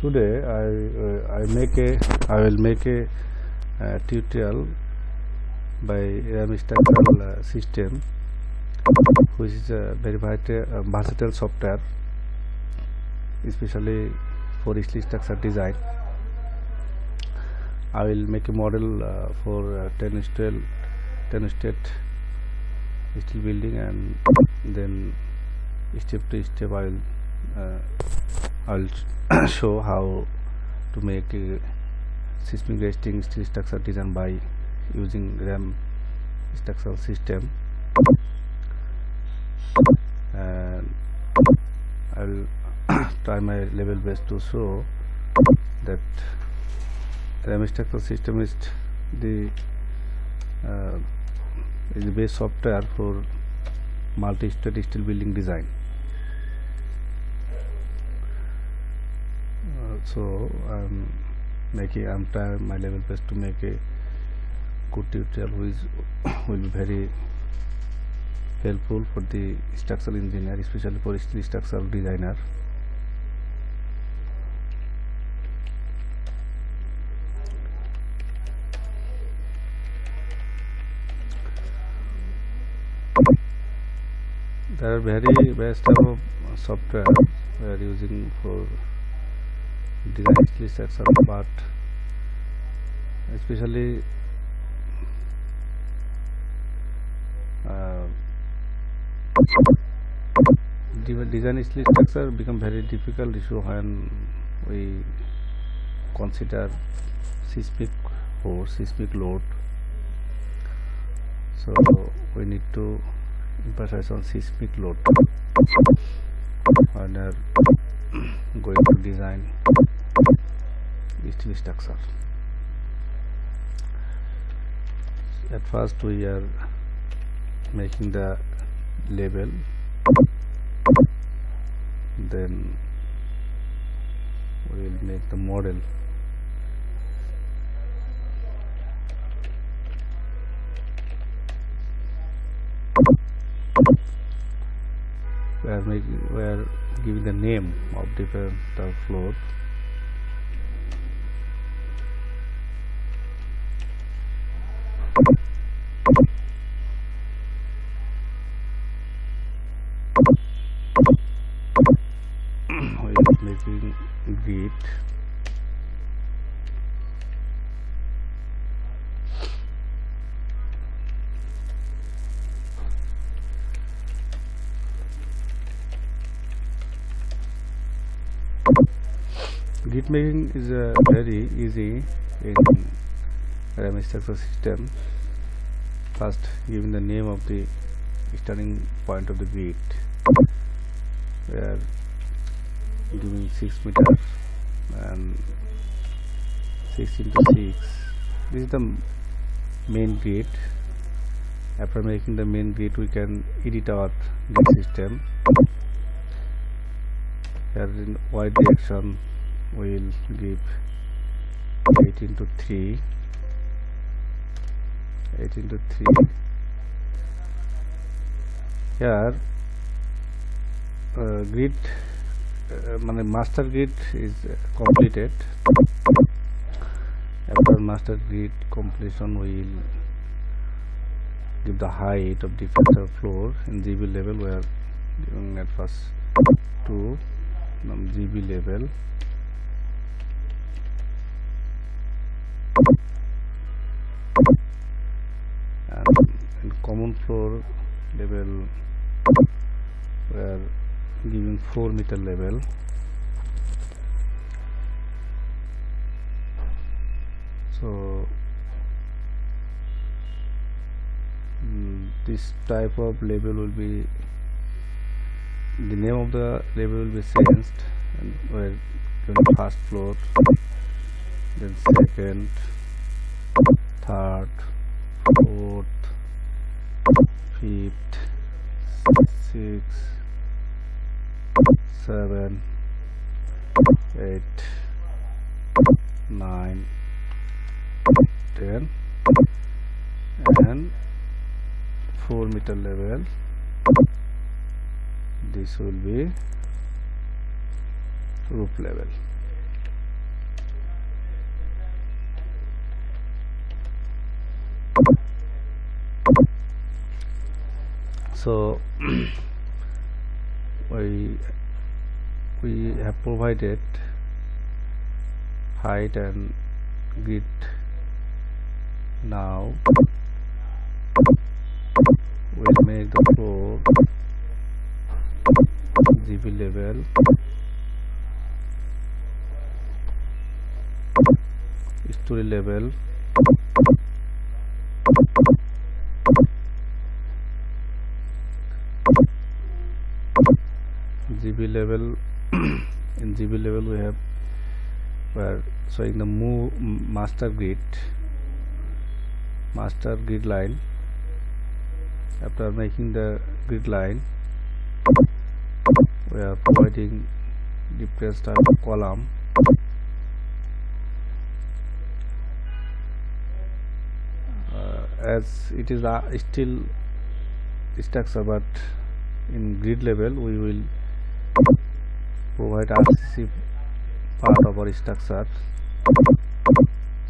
Today I will make a tutorial by RAM structural system, which is a very versatile software, especially for steel structure design. I will make a model for 10 state steel building, and then step to step I'll show how to make a seismic resisting steel structure design by using RAM structural system, and I'll try my level best to show that RAM structural system is the best software for multi-state steel building design. So I'm trying my level best to make a good tutorial which will be very helpful for the structural engineer, especially for steel structural designer. There are very best type of software we are using for design steel structure, but especially design steel structure become very difficult issue when we consider seismic force, seismic load. So we need to emphasize on seismic load when we are going to design steel structure. At first we are making the label, then we will make the model. We are giving the name of different floor. We are making grid. Grid making is very easy in RAM structure system. First, giving the name of the starting point of the grid. We are giving 6 meters and 6 into 6. This is the main grid. After making the main grid, we can edit our grid system. Here in Y direction, we will give 8 into 3. 8 into 3. Here grid master grid is completed. After master grid completion, we will give the height of different floor in GB level. We are giving at first 2 GB level. And in common floor level, we are giving 4 meter level. So this type of level will be, the name of the level will be changed, and we are doing first floor, then second, third, fourth, fifth, sixth, 7, 8, 9, 10, and 4 meter level. This will be roof level. So we have provided height and grid. Now we'll make the floor GB level, story level, GB level. In GB level we have showing the master grid line. After making the grid line, we are providing different type of column. As it is a steel structure, but in grid level we will provide RCC part of our structure.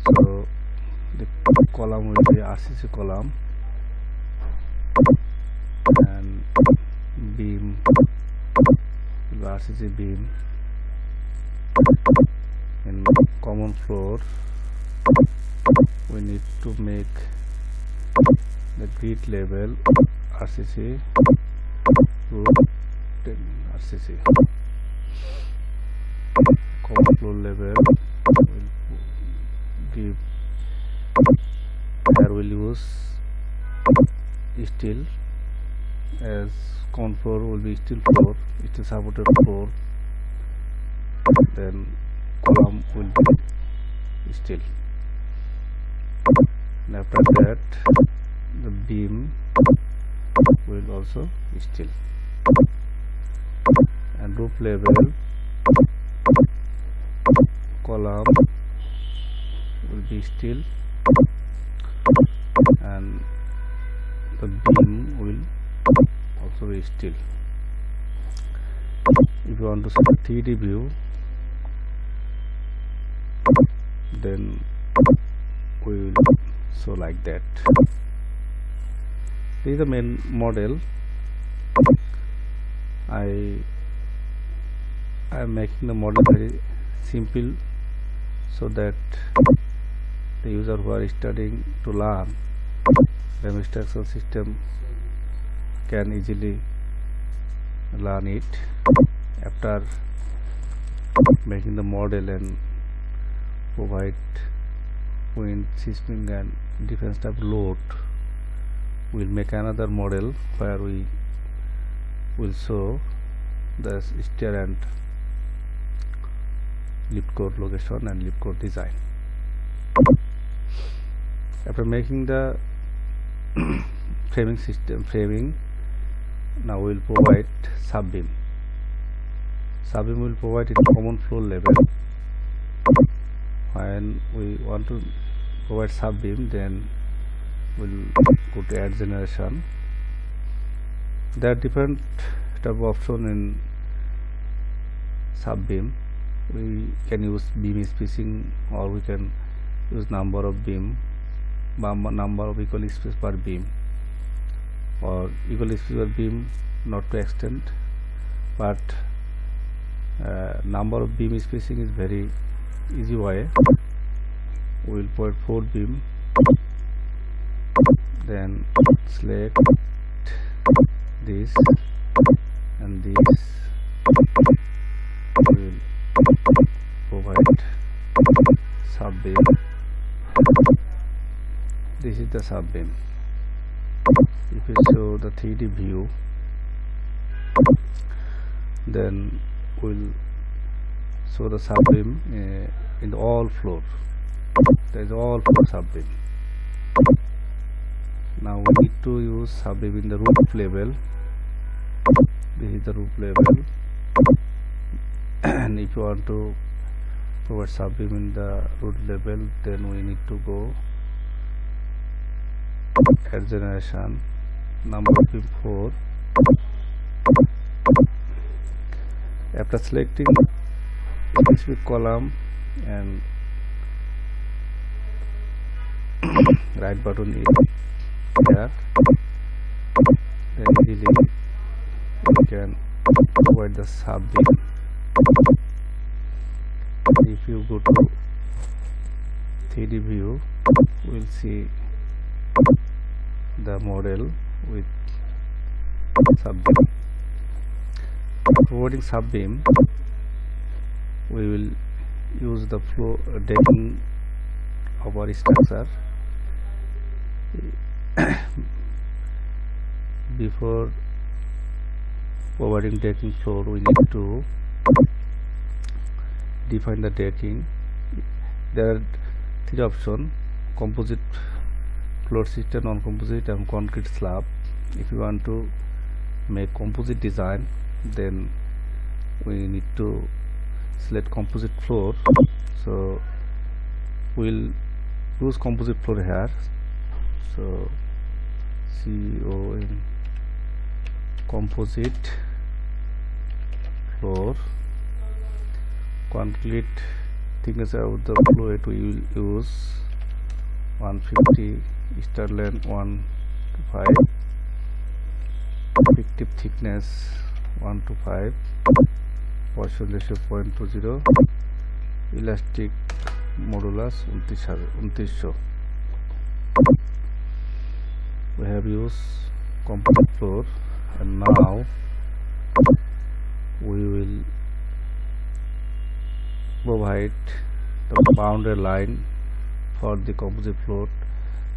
So the column will be RCC column, and beam will be RCC beam. In common floor we need to make the grid level RCC, roof RCC. Common floor level will give, here will use steel, as common floor will be steel floor, steel supported floor, then column will be steel, and after that the beam will also steel, and roof level column will be steel, and the beam will also be steel. If you want to see the 3D view, then we will show like that. This is the main model. I am making the model very simple so that the user who are studying to learn the instruction system can easily learn it. After making the model and provide wind, seismic and different type of load, we will make another model where we will show the stair and lift core location and lift core design. After making the framing system, now we will provide sub-beam. Sub-beam will provide in common floor level. When we want to provide sub-beam, then we will go to add generation. There are different type of option in sub-beam. We can use beam spacing, or we can use number of beam, number of equal space per beam, or equal space per beam not to extend, but number of beam spacing is very easy way. We will put 4 beam, then select this and this. We will provide sub-beam. This is the sub-beam. If you show the 3D view, then we'll show the sub-beam in all floor. There is all floor sub-beam. Now we need to use sub-beam in the roof level. This is the roof level, and if you want to provide sub-beam in the roof level, then we need to go add generation, number of beam 4. After selecting specific column and right button is here, then easily we can provide the sub beam. If you go to 3D view, we'll see the model with sub beam. Providing sub beam, we will use the floor decking of our structure. Before providing decking floor, we need to define the decking. There are three options: composite floor system, non-composite, and concrete slab. If you want to make composite design, then we need to select composite floor. So we'll use composite floor here. So CON composite floor. Concrete thickness of the fluid we will use 150, Sterling 1 to 5, effective thickness 1 to 5, portion ratio 0.20, elastic modulus 2900. We have used composite floor, and now we will provide the boundary line for the composite floor.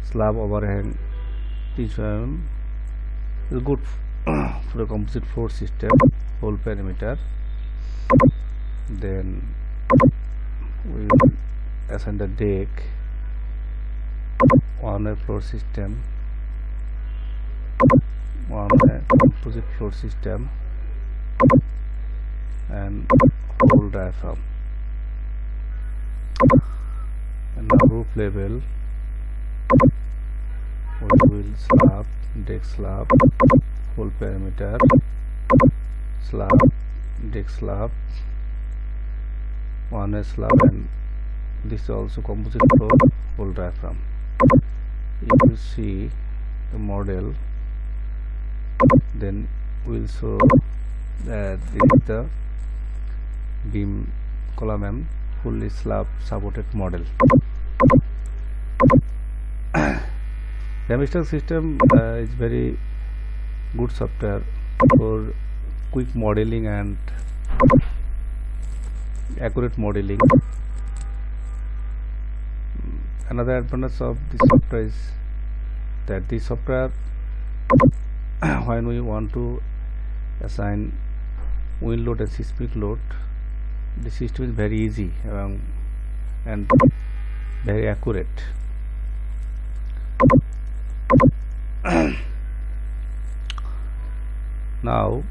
Slab overhang 300 mm is good for the composite floor system, whole perimeter. Then we will assign the deck on a floor system, on a composite floor system, and whole diaphragm. And now roof level, we will slab, deck slab, whole perimeter, slab, deck slab, one slab, and this is also composite floor, whole diaphragm. If you see the model, then we will show that this is the beam column and fully slab supported model. RAMSTEEL system is very good software for quick modeling and accurate modeling. Another advantage of this software is that this software, when we want to assign wind load and seismic load, the system is very easy and very accurate. Now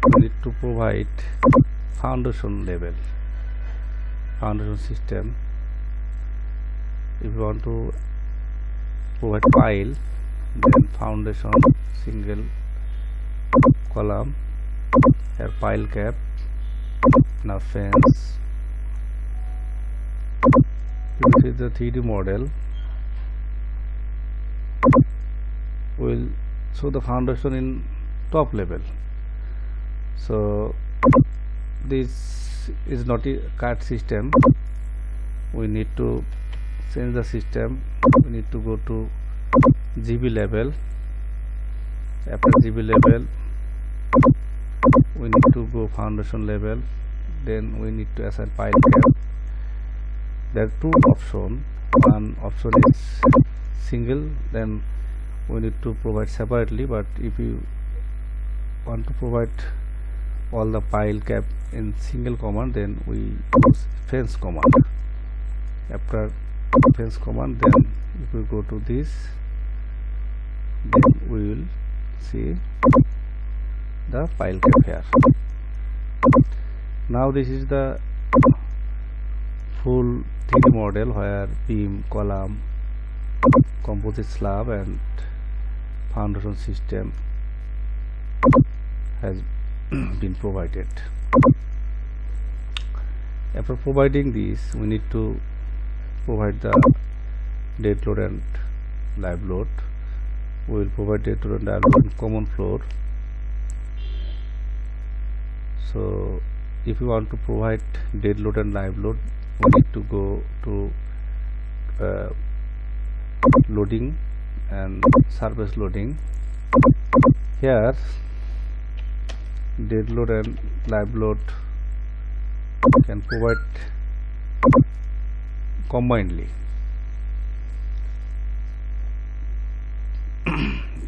we need to provide foundation level, foundation system. If you want to provide pile, then foundation single column, here pile cap, now fence. This is the 3D model. Will show the foundation in top level. So this is not a CAD system. We need to change the system. We need to go to GB level. After GB level, we need to go foundation level. Then we need to assign pile cap. There are two options. One option is single, then we need to provide separately, but if you want to provide all the pile cap in single command, then we use fence command. After fence command, then if we go to this, then we will see the pile cap here. Now this is the full 3D model where beam, column, composite slab and foundation system has been provided. After providing this, we need to provide the dead load and live load. we will provide dead load and live load in common floor. So if you want to provide dead load and live load, we need to go to loading and surface loading. Here dead load and live load can provide combinedly.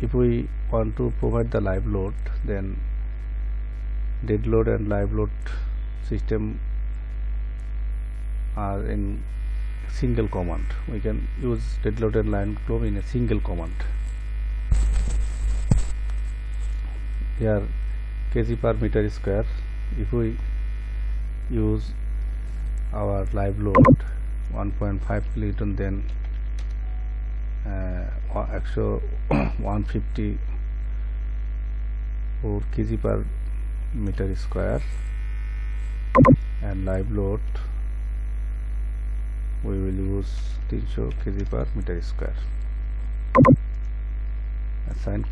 If we want to provide the live load, then dead load and live load system are in single command. We can use dead load and live load in a single command. Here kg per meter square. If we use our live load 1.5 kilonewton, then actual 154 kg per meter square, and live load we will use 300 kg per meter square. Assign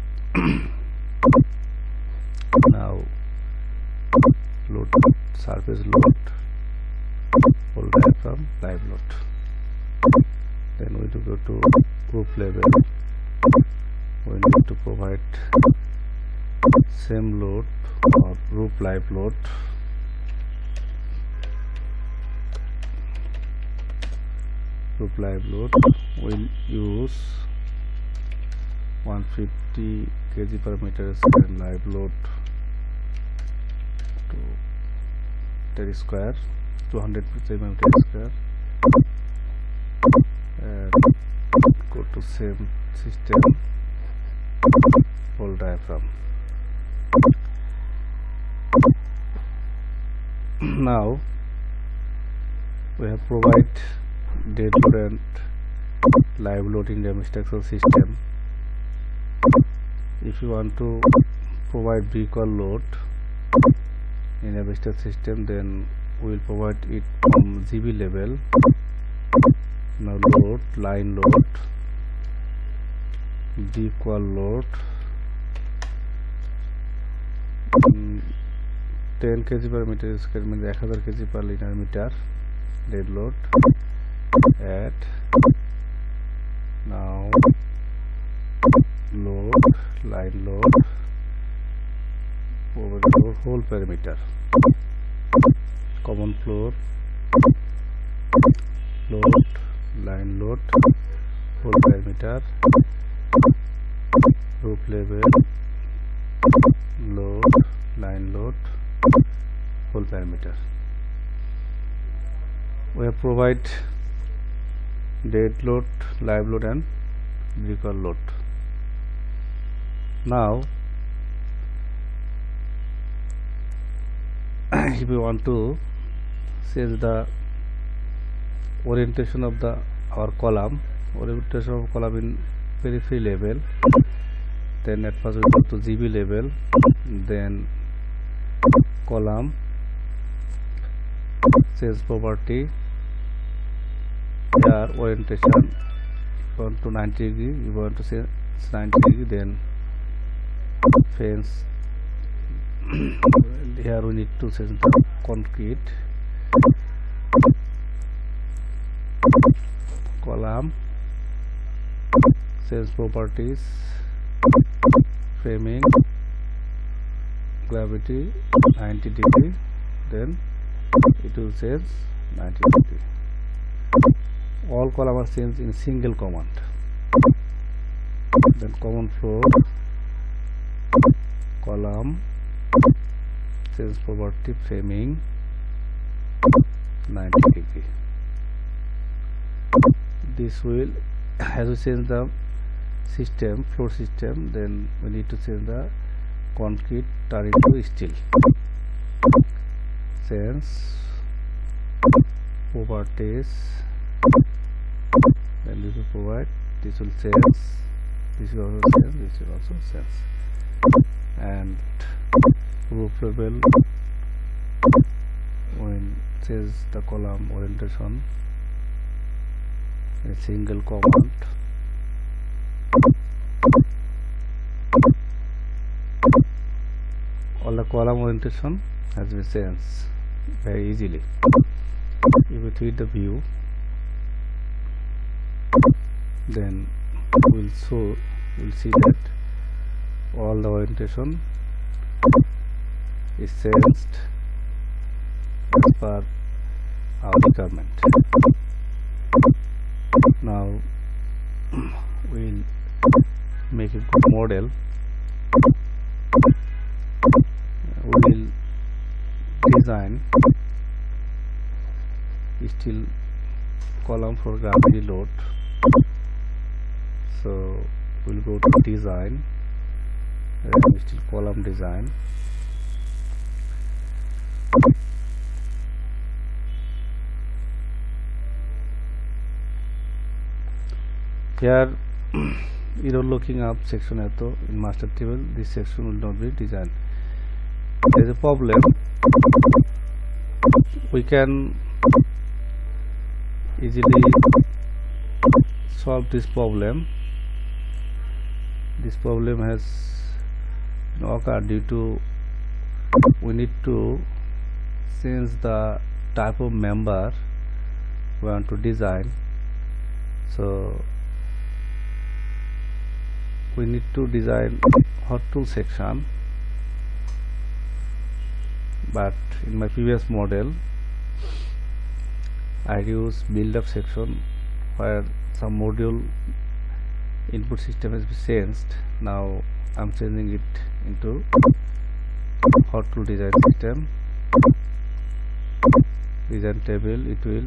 now load surface load whole diaphragm live load. Then we will go to roof level. We need to provide same load or roof live load. Roof live load will use 150 kg per meter square live load to meter square, 200 meter square, and go to same system whole diaphragm. Now we have provide dead load and live load in the structural system. If you want to provide vehicle load in a structural system, then we will provide it from GB level. Now load, line load, vehicle load, 10 kg per meter square means 1000 kg per linear meter dead load. Add now load, line load, overload whole perimeter, common floor, load, line load whole perimeter, roof level, load, line load whole perimeter. We have provide dead load, live load and vehicle load. Now if we want to change the orientation of our column, orientation of column in periphery level, then at first we go to GB level, then column, change property. Here orientation, if you want to 90 degree, you want to say 90 degree, then fence. Here we need to change the concrete, column, change properties, framing, gravity 90 degree, then it will change 90 degree. All column are changed in single command. Then common floor, column, change property, framing 90 degree. This will, as we change the system, floor system, then we need to change the concrete turn into steel. Change properties, then this will provide, this will change, this will also change, this will also change. And roof level, when change the column orientation, a single command, the column orientation has been changed very easily. If we tweak the view, then we'll see that all the orientation is changed as per our requirement. Now we'll make a good model. We will design steel column for gravity load. So we'll go to design, steel column design. Here you're looking up section in master table. This section will not be designed. There is a problem. We can easily solve this problem. This problem has occurred due to we need to change the type of member we want to design. So we need to design hot tool section, but in my previous model I used build up section where some module input system has been changed. Now I'm changing it into hot tool design system. Design table, it will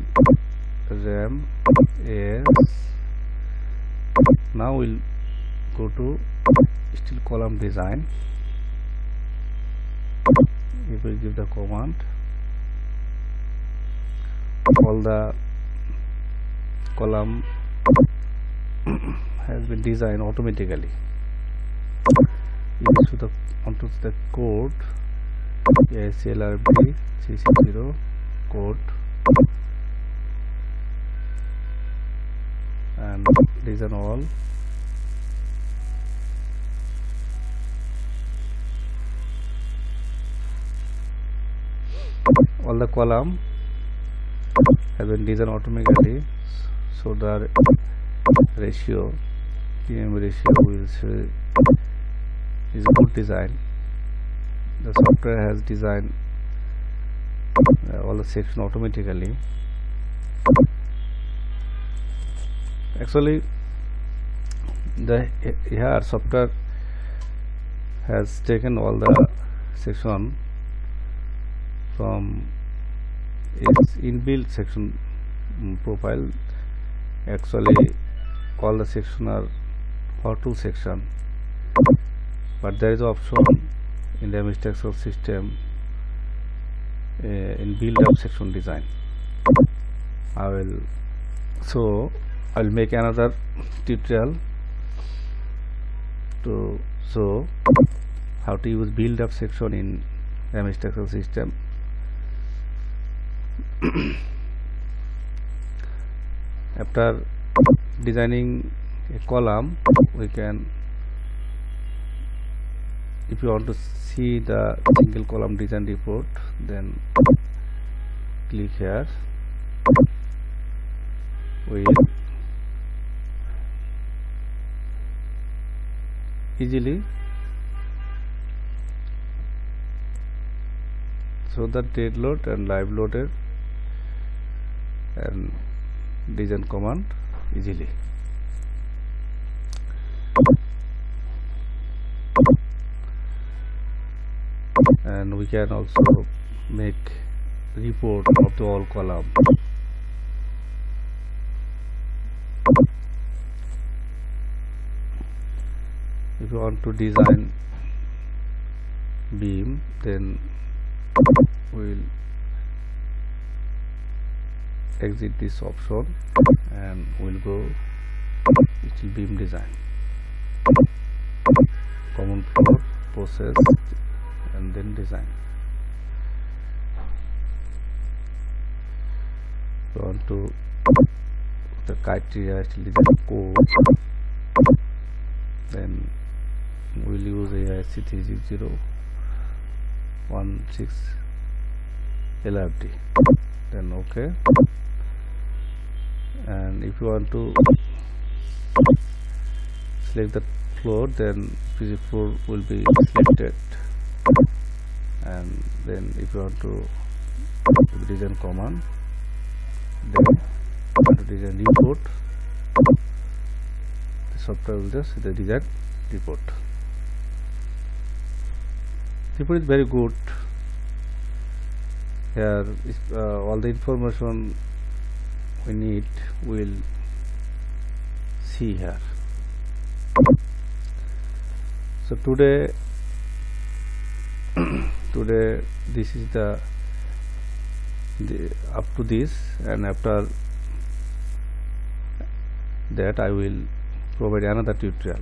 RAM AS. Now we'll go to steel column design. If we give the command, all the column has been designed automatically. Onto the code ASLRB 360 code and design all. All the column has been designed automatically, so the ratio PM ratio will say is a good design. The software has designed all the section automatically. Actually, the here software has taken all the section from its inbuilt section profile. Actually, all the section are hot tool section, but there is an option in the structural system in build up section design. I'll make another tutorial to show how to use build up section in structural system. After designing a column, we can, if you want to see the single column design report, then click here. We easily show the dead load and live loaded and design command easily. And we can also make report of the all column. If you want to design beam, then we'll exit this option and we'll go steel beam design, common floor, process, and then design. We want to the criteria steel design code, then we'll use AIC 360 16 LRD, then OK. And if you want to select the floor, then PC floor will be selected, and then if you want to design command, then to design report, the software will just the design report. Report is very good. Here is all the information we need will see here. So today this is the up to this, and after that I will provide another tutorial.